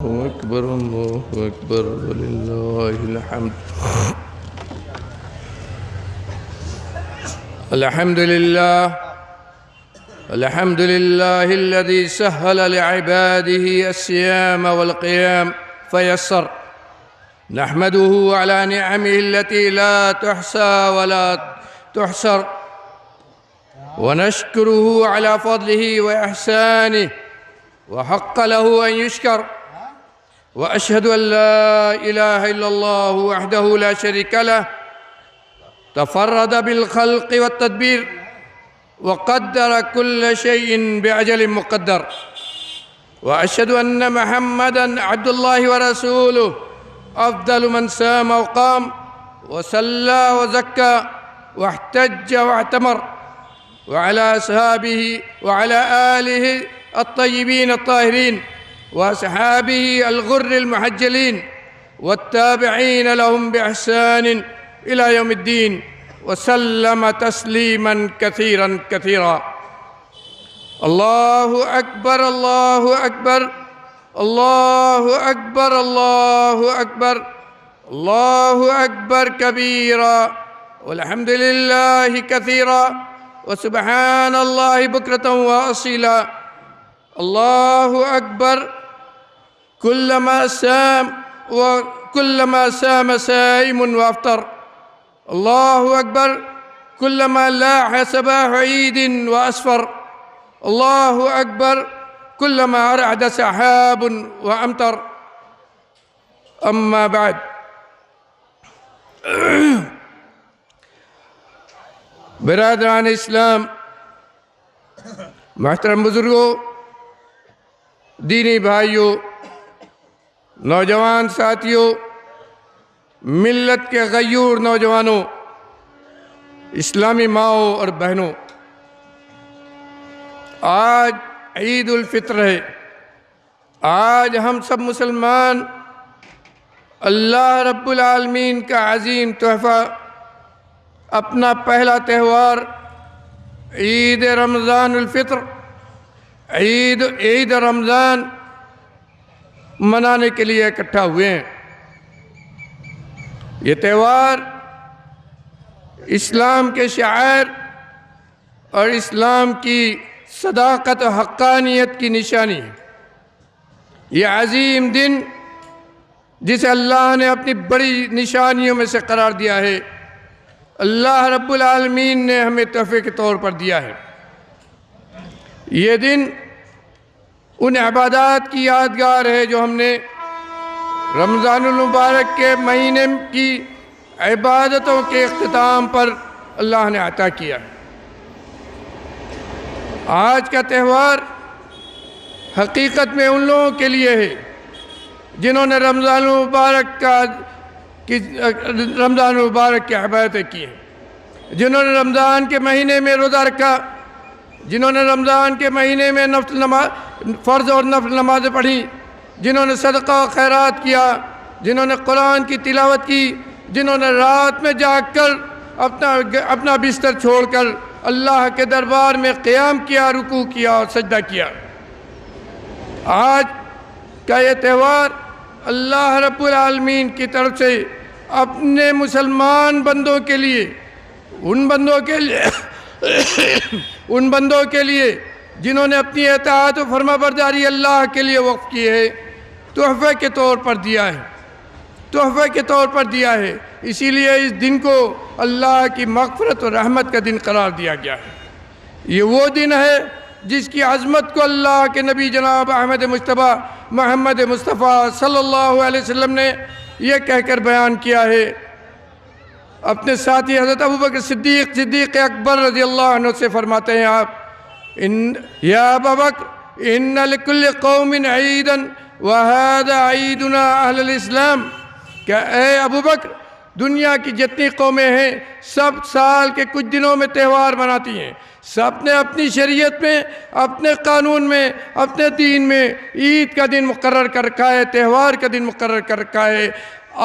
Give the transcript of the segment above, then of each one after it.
الله أكبر الله أكبر ولله الحمد. الحمد لله الذي سهل لعباده الصيام والقيام فيسر. نحمده على نعمه التي لا تحصى ولا تحصر، ونشكره على فضله وإحسانه، وحق له أن يشكر. وأشهد أن لا إله إلا الله وحده لا شريك له، تفرد بالخلق والتدبير، وقدر كل شيء بأجل مقدر. وأشهد أن محمدًا عبد الله ورسوله، أفضل من سام وقام وصلى وزكى واحتج واعتمر، وعلى أصحابه وعلى آله الطيبين الطاهرين، وأصحابه الغر المحجلين، والتابعين لهم بإحسان إلى يوم الدين، وسلم تسليما كثيرا كثيرا. الله أكبر الله أكبر الله أكبر الله أكبر الله أكبر كبيرا، والحمد لله كثيرا، وسبحان الله بكرة وأصيلا. الله أكبر. كلما سام سائم وأفطر. الله أكبر. كلما لاح صباح عيد وأسفر. الله أكبر. كلما أرعد سحاب وأمطر. أما بعد، برادران اسلام، محترم بزرگوں، دینی بھائیوں، نوجوان ساتھیوں، ملت کے غیور نوجوانوں، اسلامی ماؤں اور بہنوں، آج عید الفطر ہے۔ آج ہم سب مسلمان اللہ رب العالمین کا عظیم تحفہ، اپنا پہلا تہوار عید رمضان الفطر، عید رمضان منانے کے لیے اکٹھا ہوئے ہیں۔ یہ تہوار اسلام کے شعائر اور اسلام کی صداقت و حقانیت کی نشانی ہے۔ یہ عظیم دن جسے اللہ نے اپنی بڑی نشانیوں میں سے قرار دیا ہے، اللہ رب العالمین نے ہمیں تحفے کے طور پر دیا ہے۔ یہ دن ان عبادات کی یادگار ہے جو ہم نے رمضان المبارک کے مہینے کی عبادتوں کے اختتام پر اللہ نے عطا کیا ہے۔ آج کا تہوار حقیقت میں ان لوگوں کے لیے ہے جنہوں نے رمضان المبارک کی عبادتیں کی ہیں، جنہوں نے رمضان کے مہینے میں روزہ رکھا، جنہوں نے رمضان کے مہینے میں فرض اور نفل نمازیں پڑھی، جنہوں نے صدقہ و خیرات کیا، جنہوں نے قرآن کی تلاوت کی، جنہوں نے رات میں جاگ کر اپنا بستر چھوڑ کر اللہ کے دربار میں قیام کیا، رکوع کیا اور سجدہ کیا۔ آج کا یہ تہوار اللہ رب العالمین کی طرف سے اپنے مسلمان بندوں کے لیے، ان بندوں کے لیے جنہوں نے اپنی اطاعت و فرما برداری اللہ کے لیے وقف کی ہے، تحفے کے طور پر دیا ہے۔ اسی لیے اس دن کو اللہ کی مغفرت و رحمت کا دن قرار دیا گیا ہے۔ یہ وہ دن ہے جس کی عظمت کو اللہ کے نبی جناب احمد مصطفیٰ محمد مصطفیٰ صلی اللہ علیہ وسلم نے یہ کہہ کر بیان کیا ہے۔ اپنے ساتھی حضرت ابوبکر صدیق اکبر رضی اللہ عنہ سے فرماتے ہیں آپ، یا ابا بکر ان لکل قوم عیدا وہذا عیدنا اہل الاسلام، کہ اے ابو بکر، دنیا کی جتنی قومیں ہیں سب سال کے کچھ دنوں میں تہوار مناتی ہیں، سب نے اپنی شریعت میں، اپنے قانون میں، اپنے دین میں عید کا دن مقرر کر رکھا ہے، تہوار کا دن مقرر کر رکھا ہے۔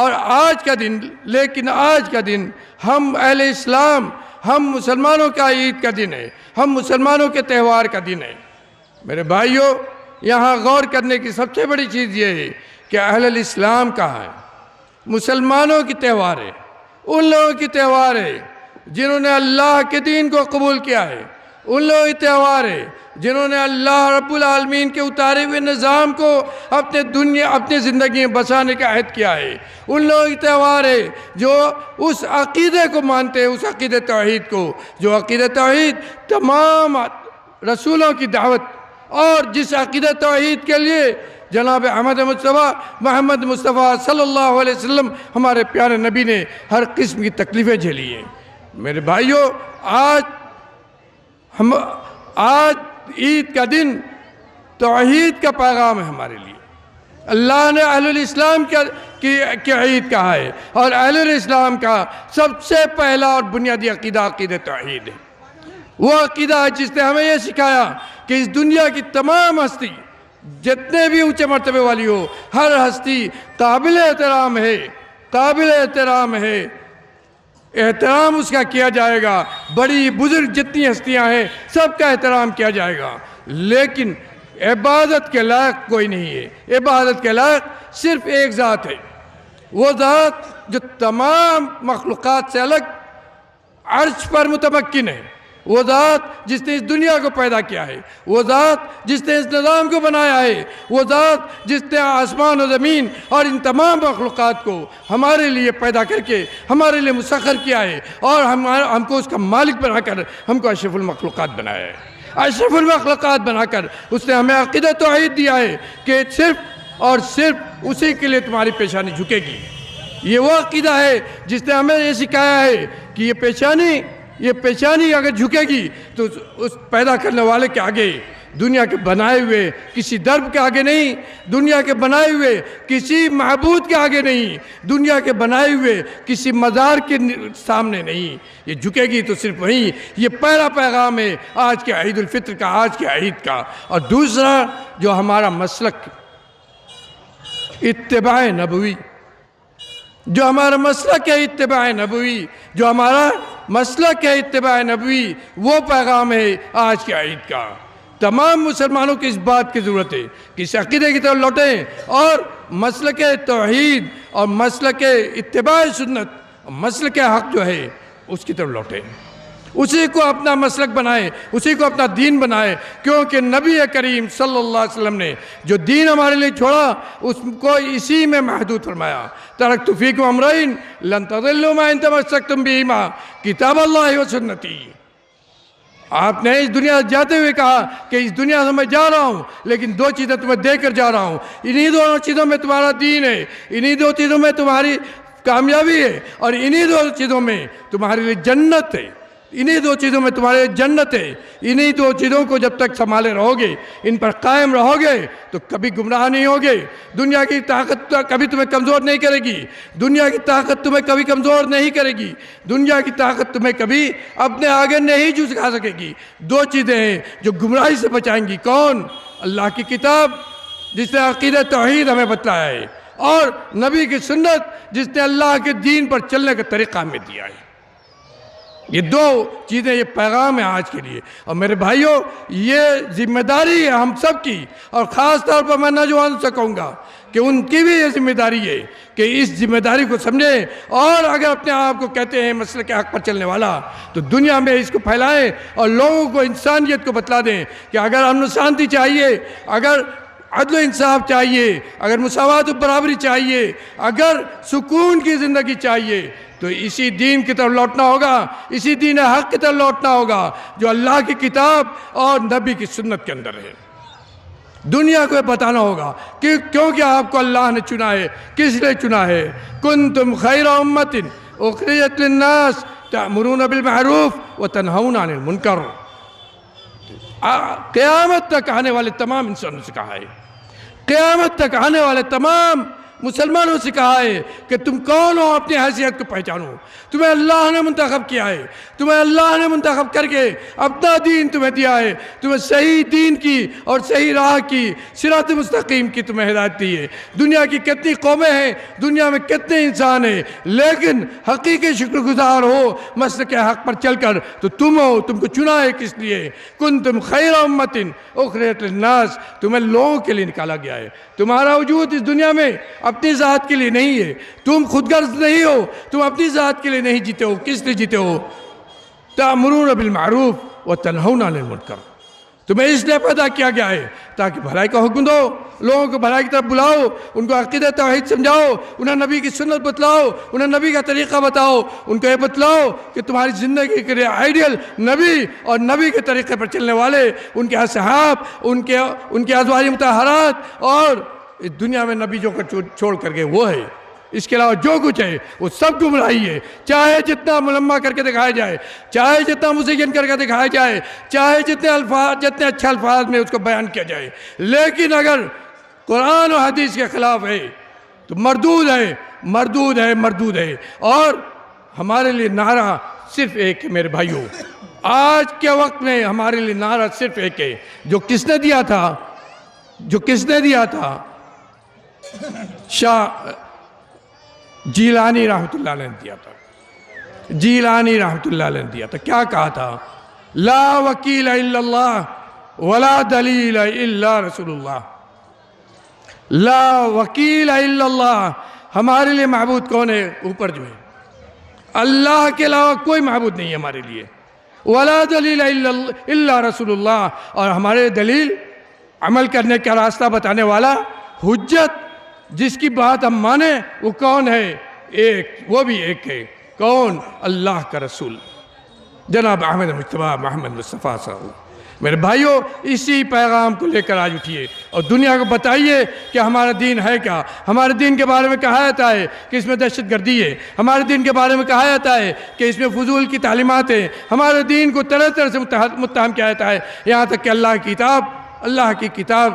اور آج کا دن ہم اہل اسلام، ہم مسلمانوں کا عید کا دن ہے، ہم مسلمانوں کے تہوار کا دن ہے۔ میرے بھائیوں، یہاں غور کرنے کی سب سے بڑی چیز یہ ہے کہ اہل الاسلام کہاں ہے؟ مسلمانوں کی تہوار ہے، ان لوگوں کی تہوار ہے جنہوں نے اللہ کے دین کو قبول کیا ہے، ان لوگوں کی تہوار ہے جنہوں نے اللہ رب العالمین کے اتارے ہوئے نظام کو اپنے زندگی میں بسانے کا عہد کیا ہے، ان لوگوں کی تہوار ہے جو اس عقیدے کو مانتے ہیں، اس عقیدہ توحید کو، جو عقیدہ توحید تمام رسولوں کی دعوت، اور جس عقیدہ توحید کے لیے جناب محمد مصطفیٰ صلی اللہ علیہ وسلم ہمارے پیارے نبی نے ہر قسم کی تکلیفیں جھیلی ہیں۔ میرے بھائیوں، آج عید کا دن توحید کا پیغام ہے ہمارے لیے۔ اللہ نے اہل الاسلام کی عید کہا ہے، اور اہل الاسلام کا سب سے پہلا اور بنیادی عقیدہ عقیدہ توحید ہے۔ وہ عقیدہ ہے جس نے ہمیں یہ سکھایا کہ اس دنیا کی تمام ہستی جتنے بھی اونچے مرتبے والی ہو، ہر ہستی قابل احترام ہے، قابل احترام ہے، احترام اس کا کیا جائے گا، بڑی بزرگ جتنی ہستیاں ہیں سب کا احترام کیا جائے گا، لیکن عبادت کے لائق کوئی نہیں ہے۔ عبادت کے لائق صرف ایک ذات ہے، وہ ذات جو تمام مخلوقات سے الگ عرش پر متمکن ہے، وہ ذات جس نے اس دنیا کو پیدا کیا ہے، وہ ذات جس نے اس نظام کو بنایا ہے، وہ ذات جس نے آسمان و زمین اور ان تمام مخلوقات کو ہمارے لیے پیدا کر کے ہمارے لیے مسخر کیا ہے، اور ہم کو اس کا مالک بنا کر ہم کو اشرف المخلوقات بنایا ہے۔ اشرف المخلوقات بنا کر اس نے ہمیں عقیدہ توحید دیا ہے کہ صرف اور صرف اسی کے لیے تمہاری پیشانی جھکے گی۔ یہ وہ عقیدہ ہے جس نے ہمیں یہ سکھایا ہے کہ یہ پیشانی اگر جھکے گی تو اس پیدا کرنے والے کے آگے، دنیا کے بنائے ہوئے کسی درب کے آگے نہیں، دنیا کے بنائے ہوئے کسی معبود کے آگے نہیں، دنیا کے بنائے ہوئے کسی مزار کے سامنے نہیں، یہ جھکے گی تو صرف وہیں۔ یہ پہلا پیغام ہے آج کے عید الفطر کا، آج کے عید کا۔ اور دوسرا جو ہمارا مسلک اتباع نبوی، جو ہمارا مسلک ہے اتباع نبوی، جو ہمارا مسلک ہے اتباع نبوی، وہ پیغام ہے آج کے عید کا۔ تمام مسلمانوں کی اس بات کی ضرورت ہے کہ اس عقیدے کی طرف لوٹیں اور مسلک توحید اور مسلک اتباع سنت اور مسلک حق جو ہے اس کی طرف لوٹیں، اسی کو اپنا مسلک بنائیں، اسی کو اپنا دین بنائیں، کیونکہ نبی کریم صلی اللہ علیہ وسلم نے جو دین ہمارے لیے چھوڑا اس کو اسی میں محدود فرمایا۔ ترکت فیکم امرین لن تضلوا ما ان تمسکتم بہما کتاب اللہ و سنتی۔ آپ نے اس دنیا سے جاتے ہوئے کہا کہ اس دنیا سے میں جا رہا ہوں لیکن دو چیزیں تمہیں دے کر جا رہا ہوں، انہی دو چیزوں میں تمہارا دین ہے، انہی دو چیزوں میں تمہاری کامیابی ہے، اور انہی دو چیزوں میں تمہارے لیے جنت ہے، انہی دو چیزوں میں تمہارے جنت ہے۔ انہی دو چیزوں کو جب تک سنبھالے رہو گے، ان پر قائم رہو گے تو کبھی گمراہ نہیں ہوگے۔ دنیا کی طاقت کبھی تمہیں کمزور نہیں کرے گی، دنیا کی طاقت تمہیں کبھی کمزور نہیں کرے گی، دنیا کی طاقت تمہیں کبھی اپنے آگے نہیں جھکا سکے گی۔ دو چیزیں ہیں جو گمراہی سے بچائیں گی، کون؟ اللہ کی کتاب جس نے عقیدہ توحید ہمیں بتلایا ہے، اور نبی کی سنت جس نے اللہ کے دین پر چلنے کا طریقہ ہمیں دیا ہے۔ یہ دو چیزیں، یہ پیغام ہے آج کے لیے۔ اور میرے بھائیوں، یہ ذمہ داری ہے ہم سب کی، اور خاص طور پر میں نوجوانوں سے کہوں گا کہ ان کی بھی یہ ذمہ داری ہے کہ اس ذمہ داری کو سمجھیں، اور اگر اپنے آپ کو کہتے ہیں مسلک حق پر چلنے والا تو دنیا میں اس کو پھیلائیں اور لوگوں کو انسانیت کو بتلا دیں کہ اگر امن و شانتی چاہیے، اگر عدل و انصاف چاہیے، اگر مساوات و برابری چاہیے، اگر سکون کی زندگی چاہیے تو اسی دین کی طرف لوٹنا ہوگا، اسی دین حق کی طرف لوٹنا ہوگا جو اللہ کی کتاب اور نبی کی سنت کے اندر ہے۔ دنیا کو بتانا ہوگا کہ کیونکہ آپ کو اللہ نے چنا ہے، کس لیے چنا ہے۔ کنتم خیر امت اخرجت للناس تأمرون بالمعروف وتنہون عن المنکر۔ قیامت تک آنے والے تمام انسانوں سے کہا ہے، قیامت تک آنے والے تمام مسلمانوں سے کہا ہے کہ تم کون ہو، اپنی حیثیت کو پہچانو، تمہیں اللہ نے منتخب کیا ہے، تمہیں اللہ نے منتخب کر کے اپنا دین تمہیں دیا ہے، تمہیں صحیح دین کی اور صحیح راہ کی، صراط مستقیم کی تمہیں ہدایت دی ہے۔ دنیا کی کتنی قومیں ہیں، دنیا میں کتنے انسان ہیں، لیکن حقیقی شکر گزار ہو مسلک حق پر چل کر تو تم ہو۔ تم کو چنا ہے کس لیے؟ کنتم خیر امت اخرجت للناس، تمہیں لوگوں کے لیے نکالا گیا ہے۔ تمہارا وجود اس دنیا میں اپنی ذات کے لیے نہیں ہے، تم خود غرض نہیں ہو، تم اپنی ذات کے لیے نہیں جیتے ہو۔ کس لیے جیتے ہو؟ تأمرون بالمعروف وتنہون عن المنکر، تمہیں اس لیے پیدا کیا گیا ہے تاکہ بھلائی کا حکم دو، لوگوں کو بھلائی کی طرف بلاؤ، ان کو عقیدہ توحید سمجھاؤ، انہیں نبی کی سنت بتلاؤ، انہیں نبی کا طریقہ بتاؤ، ان کو یہ بتلاؤ کہ تمہاری زندگی کے لیے آئیڈیل نبی اور نبی کے طریقے پر چلنے والے، ان کے اصحاب، ان کے ازواج مطہرات، اور اس دنیا میں نبی جو چھوڑ کر گئے وہ ہے۔ اس کے علاوہ جو کچھ ہے وہ سب گمراہی ہے، چاہے جتنا ملمہ کر کے دکھایا جائے، چاہے جتنا مزین کر کے دکھایا جائے، چاہے جتنے اچھے الفاظ میں اس کو بیان کیا جائے، لیکن اگر قرآن و حدیث کے خلاف ہے تو مردود ہے، مردود ہے، مردود ہے۔ اور ہمارے لیے نعرہ صرف ایک ہے میرے بھائیوں، آج کے وقت میں ہمارے لیے نعرہ صرف ایک ہے، جو کس نے دیا تھا؟ جو کس نے دیا تھا؟ شاہ جیلانی رحمت اللہ علیہ نے دیا تھا، جیلانی رحمت اللہ علیہ نے دیا تھا۔ کیا کہا تھا؟ لا وکیل الا اللہ ولا دلیل الا رسول اللہ، لا وکیل الا اللہ، ہمارے لیے معبود کون ہے؟ اوپر جو ہے اللہ کے علاوہ کوئی معبود نہیں ہے ہمارے لیے، ولا دلیل الا رسول اللہ، اور ہمارے دلیل عمل کرنے کا راستہ بتانے والا، حجت جس کی بات ہم مانیں وہ کون ہے؟ ایک، وہ بھی ایک ہے، کون؟ اللہ کا رسول جناب احمد مجتبیٰ محمد مصطفیٰ صلی اللہ علیہ وسلم۔ میرے بھائیوں، اسی پیغام کو لے کر آج اٹھیے اور دنیا کو بتائیے کہ ہمارا دین ہے کیا۔ ہمارے دین کے بارے میں کہا جاتا ہے کہ اس میں دہشت گردی ہے، ہمارے دین کے بارے میں کہا جاتا ہے کہ اس میں فضول کی تعلیمات ہیں، ہمارے دین کو طرح طرح سے متہم کیا جاتا ہے، یہاں تک کہ اللہ کی کتاب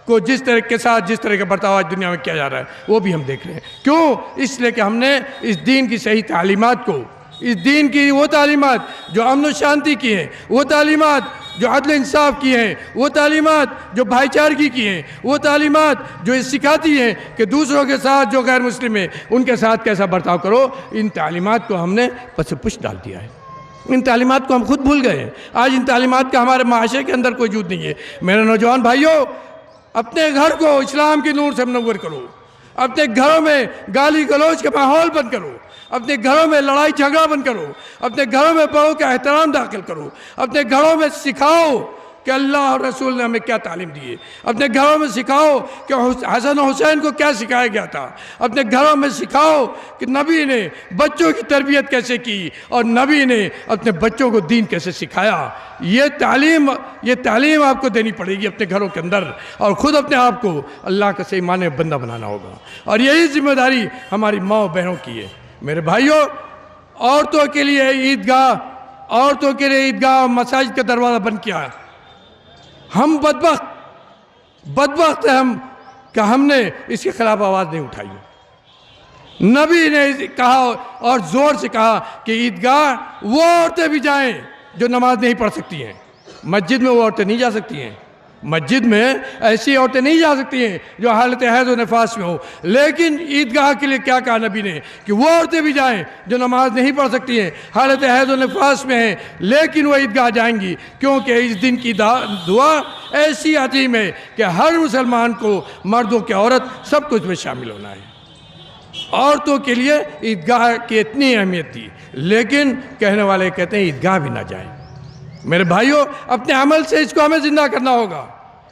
کو جس طرح کے ساتھ جس طرح کا برتاؤ آج دنیا میں کیا جا رہا ہے وہ بھی ہم دیکھ رہے ہیں۔ کیوں؟ اس لیے کہ ہم نے اس دین کی صحیح تعلیمات کو، اس دین کی وہ تعلیمات جو امن و شانتی کی ہیں، وہ تعلیمات جو عدل انصاف کی ہیں، وہ تعلیمات جو بھائی چارگی کی ہیں، وہ تعلیمات جو یہ سکھاتی ہیں کہ دوسروں کے ساتھ جو غیر مسلم ہیں ان کے ساتھ کیسا برتاؤ کرو، ان تعلیمات کو ہم نے پس پش ڈال دیا ہے۔ ان تعلیمات کو ہم خود بھول گئے ہیں۔ آج ان تعلیمات کا ہمارے معاشرے کے اندر کوئی وجود نہیں ہے۔ میرے نوجوان بھائیوں، اپنے گھر کو اسلام کی نور سے منور کرو، اپنے گھروں میں گالی گلوچ کا ماحول بند کرو، اپنے گھروں میں لڑائی جھگڑا بند کرو، اپنے گھروں میں بڑوں کا احترام داخل کرو، اپنے گھروں میں سکھاؤ کہ اللہ اور رسول نے ہمیں کیا تعلیم دی ہے، اپنے گھروں میں سکھاؤ کہ حسن و حسین کو کیا سکھایا گیا تھا، اپنے گھروں میں سکھاؤ کہ نبی نے بچوں کی تربیت کیسے کی اور نبی نے اپنے بچوں کو دین کیسے سکھایا۔ یہ تعلیم آپ کو دینی پڑے گی اپنے گھروں کے اندر، اور خود اپنے آپ کو اللہ کا صحیح معنی بندہ بنانا ہوگا، اور یہی ذمہ داری ہماری ماں و بہنوں کی ہے۔ میرے بھائیوں، عورتوں کے لیے عیدگاہ مساجد کا دروازہ بند کیا ہے۔ ہم بدبخت ہیں ہم کہ ہم نے اس کے خلاف آواز نہیں اٹھائی۔ نبی نے کہا اور زور سے کہا کہ عیدگاہ وہ عورتیں بھی جائیں جو نماز نہیں پڑھ سکتی ہیں، مسجد میں وہ عورتیں نہیں جا سکتی ہیں، مسجد میں ایسی عورتیں نہیں جا سکتی ہیں جو حالت حیض و نفاس میں ہو، لیکن عیدگاہ کے لیے کیا کہا نبی نے کہ وہ عورتیں بھی جائیں جو نماز نہیں پڑھ سکتی ہیں، حالت حیض و نفاس میں ہیں، لیکن وہ عیدگاہ جائیں گی، کیونکہ اس دن کی دعا ایسی عظیم ہے کہ ہر مسلمان کو، مردوں کے عورت سب کچھ میں شامل ہونا ہے۔ عورتوں کے لیے عیدگاہ کی اتنی اہمیت تھی، لیکن کہنے والے کہتے ہیں عیدگاہ بھی نہ جائیں۔ میرے بھائیوں، اپنے عمل سے اس کو ہمیں زندہ کرنا ہوگا،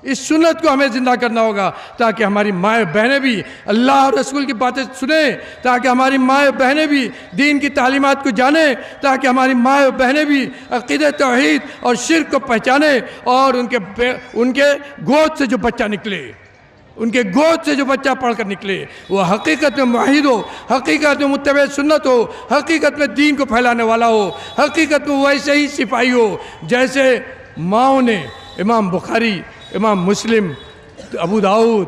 اس سنت کو ہمیں زندہ کرنا ہوگا، تاکہ ہماری مائیں بہنیں بھی اللہ اور رسول کی باتیں سنیں، تاکہ ہماری مائیں بہنیں بھی دین کی تعلیمات کو جانیں، تاکہ ہماری مائیں بہنیں بھی عقیدہ توحید اور شرک کو پہچانیں، اور ان کے گود سے جو بچہ نکلے، ان کے گود سے جو بچہ پڑھ کر نکلے، وہ حقیقت میں موحد ہو، حقیقت میں متبع سنت ہو، حقیقت میں دین کو پھیلانے والا ہو، حقیقت میں ویسے ہی سپاہی ہو جیسے ماؤں نے امام بخاری، امام مسلم، ابو داؤد،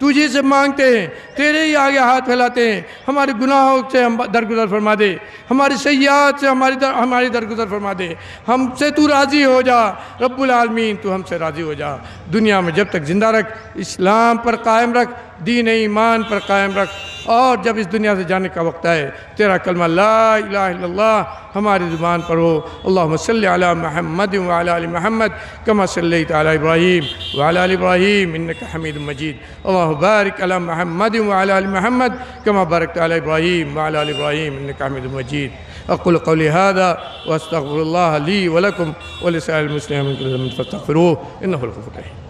تجھے سے مانگتے ہیں، تیرے ہی آگے ہاتھ پھیلاتے ہیں، ہمارے گناہوں سے ہم درگزر فرما دے، ہماری سیئات سے ہماری درگزر فرما دے، ہم سے تو راضی ہو جا رب العالمین، تو ہم سے راضی ہو جا۔ دنیا میں جب تک زندہ رکھ، اسلام پر قائم رکھ، دین ایمان پر قائم رکھ، اور جب اس دنیا سے جانے کا وقت آئے تیرا کلمہ لا الہ الا اللہ ہماری زبان پر ہو۔ اللہم صلی علی محمد وعلی آل محمد کما صلیت علی ابراہیم وعلی آل ابراہیم انک حمید مجید۔ اللہم بارک علی محمد وعلی آل محمد کما بارکت علی ابراہیم وعلی آل ابراہیم انک حمید مجید۔ اقول قولی ھذا واستغفر اللہ لی ولکم ولسائر المسلمین من کل ذنب فاستغفروہ انہ هو الغفور الرحیم۔